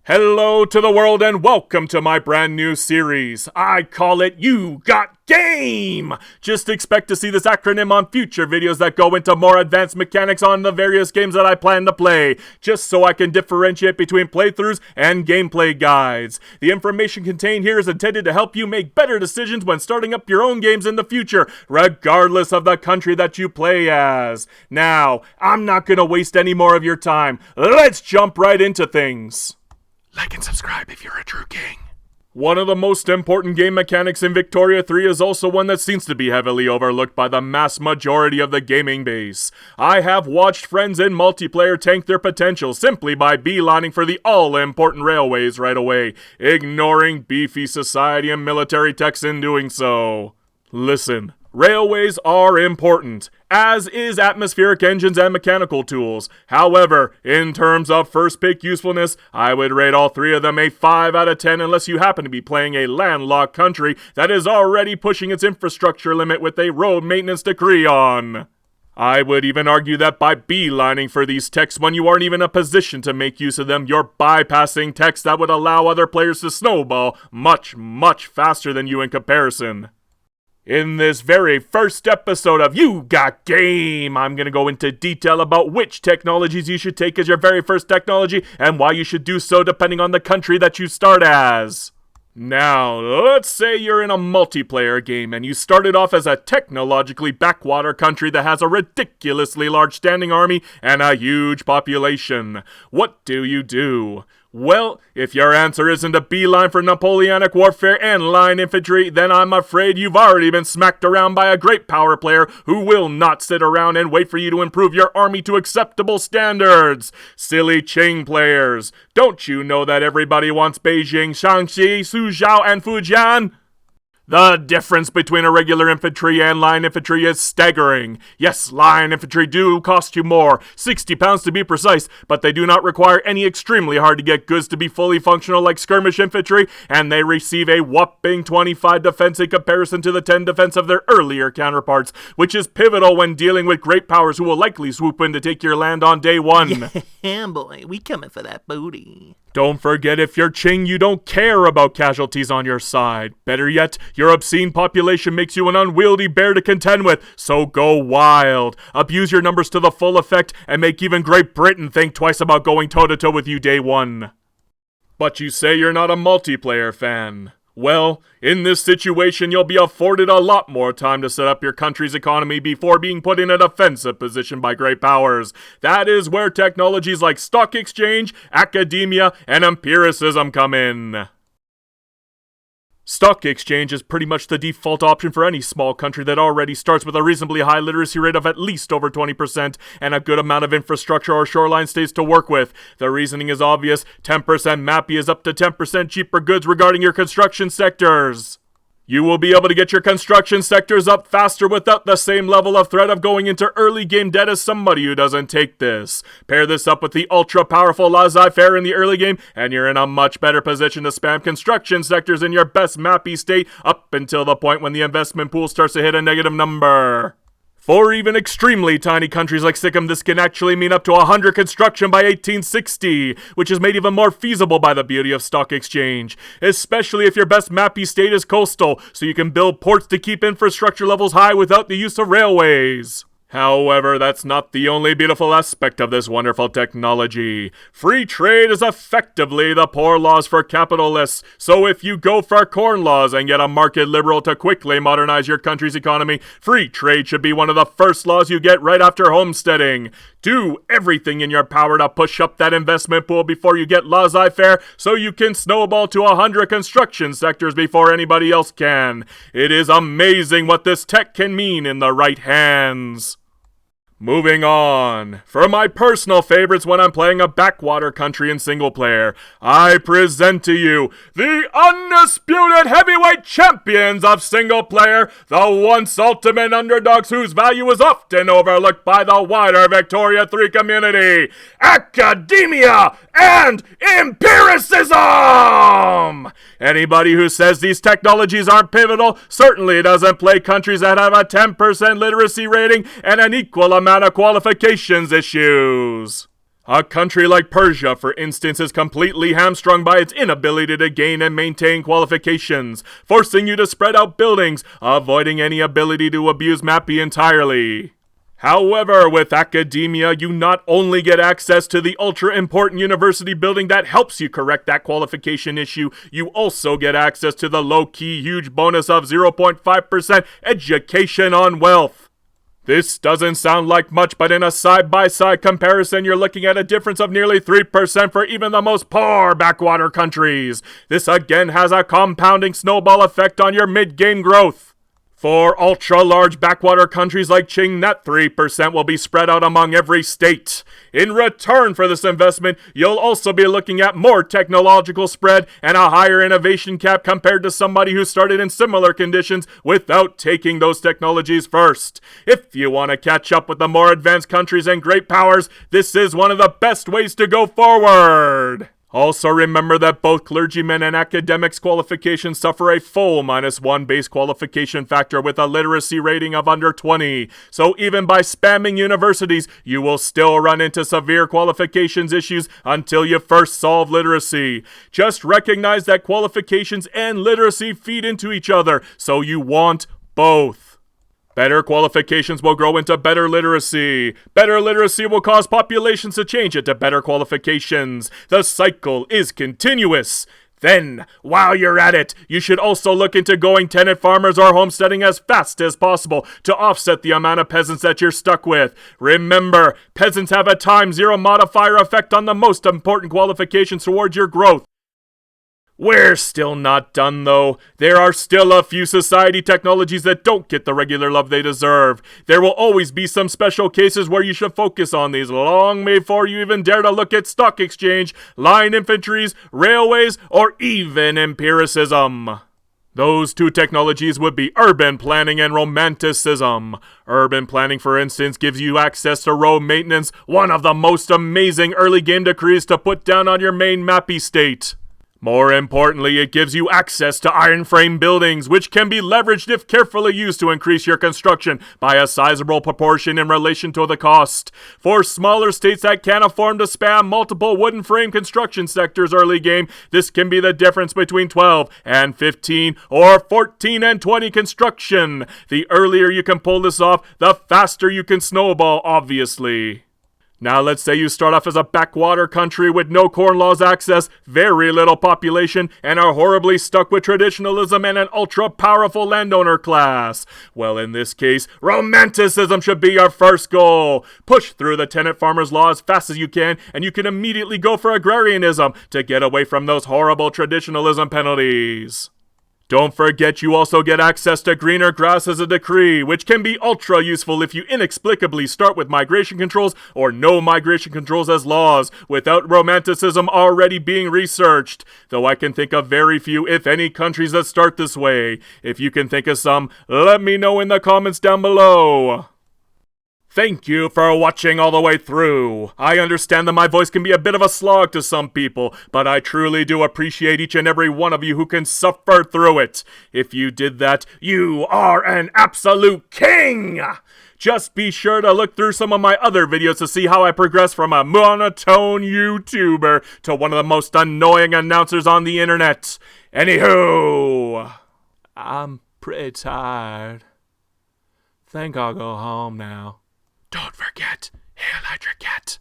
Hello to the world and welcome to my brand new series. I call it You Got Game! Just expect to see this acronym on future videos that go into more advanced mechanics on the various games that I plan to play, just so I can differentiate between playthroughs and gameplay guides. The information contained here is intended to help you make better decisions when starting up your own games in the future, regardless of the country that you play as. Now, I'm not gonna waste any more of your time. Let's jump right into things. Like and subscribe if you're a true king. One of the most important game mechanics in Victoria 3 is also one that seems to be heavily overlooked by the mass majority of the gaming base. I have watched friends in multiplayer tank their potential simply by beelining for the all-important railways right away, ignoring beefy society and military techs in doing so. Listen. Railways are important, as is atmospheric engines and mechanical tools. However, in terms of first pick usefulness, I would rate all three of them a 5 out of 10 unless you happen to be playing a landlocked country that is already pushing its infrastructure limit with a road maintenance decree on. I would even argue that by beelining for these techs when you aren't even in a position to make use of them, you're bypassing techs that would allow other players to snowball much, much faster than you in comparison. In this very first episode of You Got Game, I'm going to go into detail about which technologies you should take as your very first technology and why you should do so depending on the country that you start as. Now, let's say you're in a multiplayer game and you started off as a technologically backwater country that has a ridiculously large standing army and a huge population. What do? Well, if your answer isn't a beeline for Napoleonic warfare and line infantry, then I'm afraid you've already been smacked around by a great power player who will not sit around and wait for you to improve your army to acceptable standards. Silly Qing players, don't you know that everybody wants Beijing, Shaanxi, Suzhou, and Fujian? The difference between a regular infantry and line infantry is staggering. Yes, line infantry do cost you more, £60 to be precise, but they do not require any extremely hard to get goods to be fully functional like skirmish infantry, and they receive a whopping 25 defense in comparison to the 10 defense of their earlier counterparts, which is pivotal when dealing with great powers who will likely swoop in to take your land on day one. Yeah, boy, we coming for that booty. Don't forget, if you're Qing, you don't care about casualties on your side. Better yet, your obscene population makes you an unwieldy bear to contend with, so go wild. Abuse your numbers to the full effect, and make even Great Britain think twice about going toe-to-toe with you day one. But you say you're not a multiplayer fan. Well, in this situation, you'll be afforded a lot more time to set up your country's economy before being put in a defensive position by great powers. That is where technologies like stock exchange, academia, and empiricism come in. Stock exchange is pretty much the default option for any small country that already starts with a reasonably high literacy rate of at least over 20% and a good amount of infrastructure or shoreline states to work with. The reasoning is obvious. 10% MAPI is up to 10% cheaper goods regarding your construction sectors. You will be able to get your construction sectors up faster without the same level of threat of going into early game debt as somebody who doesn't take this. Pair this up with the ultra-powerful laissez-faire in the early game, and you're in a much better position to spam construction sectors in your best MAPI state up until the point when the investment pool starts to hit a negative number. For even extremely tiny countries like Sikkim, this can actually mean up to 100 construction by 1860, which is made even more feasible by the beauty of stock exchange, especially if your best MAPI state is coastal, so you can build ports to keep infrastructure levels high without the use of railways. However, that's not the only beautiful aspect of this wonderful technology. Free trade is effectively the poor laws for capitalists, so if you go for corn laws and get a market liberal to quickly modernize your country's economy, free trade should be one of the first laws you get right after homesteading. Do everything in your power to push up that investment pool before you get laissez-faire so you can snowball to 100 construction sectors before anybody else can. It is amazing what this tech can mean in the right hands. Moving on. For my personal favorites when I'm playing a backwater country in single player, I present to you the undisputed heavyweight champions of single player, the once ultimate underdogs whose value is often overlooked by the wider Victoria 3 community, academia and empiricism! Anybody who says these technologies aren't pivotal certainly doesn't play countries that have a 10% literacy rating and an equal amount of qualifications issues. A country like Persia, for instance, is completely hamstrung by its inability to gain and maintain qualifications, forcing you to spread out buildings, avoiding any ability to abuse MAPI entirely. However, with academia, you not only get access to the ultra-important university building that helps you correct that qualification issue, you also get access to the low-key huge bonus of 0.5% education on wealth. This doesn't sound like much, but in a side-by-side comparison, you're looking at a difference of nearly 3% for even the most poor backwater countries. This again has a compounding snowball effect on your mid-game growth. For ultra-large backwater countries like Qing, that 3% will be spread out among every state. In return for this investment, you'll also be looking at more technological spread and a higher innovation cap compared to somebody who started in similar conditions without taking those technologies first. If you want to catch up with the more advanced countries and great powers, this is one of the best ways to go forward. Also remember that both clergymen and academics qualifications suffer a full -1 base qualification factor with a literacy rating of under 20. So even by spamming universities, you will still run into severe qualifications issues until you first solve literacy. Just recognize that qualifications and literacy feed into each other, so you want both. Better qualifications will grow into better literacy. Better literacy will cause populations to change into better qualifications. The cycle is continuous. Then, while you're at it, you should also look into going tenant farmers or homesteading as fast as possible to offset the amount of peasants that you're stuck with. Remember, peasants have a time zero modifier effect on the most important qualifications towards your growth. We're still not done though. There are still a few society technologies that don't get the regular love they deserve. There will always be some special cases where you should focus on these long before you even dare to look at stock exchange, line infantries, railways, or even empiricism. Those two technologies would be urban planning and romanticism. Urban planning, for instance, gives you access to road maintenance, one of the most amazing early game decrees to put down on your main MAPI state. More importantly, it gives you access to iron frame buildings, which can be leveraged if carefully used to increase your construction by a sizable proportion in relation to the cost. For smaller states that can't afford to spam multiple wooden frame construction sectors early game, this can be the difference between 12 and 15 or 14 and 20 construction. The earlier you can pull this off, the faster you can snowball, obviously. Now let's say you start off as a backwater country with no corn laws access, very little population, and are horribly stuck with traditionalism and an ultra-powerful landowner class. Well, in this case, romanticism should be your first goal. Push through the tenant farmers law as fast as you can, and you can immediately go for agrarianism to get away from those horrible traditionalism penalties. Don't forget you also get access to greener grass as a decree, which can be ultra useful if you inexplicably start with migration controls or no migration controls as laws, without romanticism already being researched. Though I can think of very few, if any, countries that start this way. If you can think of some, let me know in the comments down below. Thank you for watching all the way through. I understand that my voice can be a bit of a slog to some people, but I truly do appreciate each and every one of you who can suffer through it. If you did that, you are an absolute king! Just be sure to look through some of my other videos to see how I progress from a monotone YouTuber to one of the most annoying announcers on the internet. Anywho, I'm pretty tired. Think I'll go home now. Don't forget, hail Hydra Cat.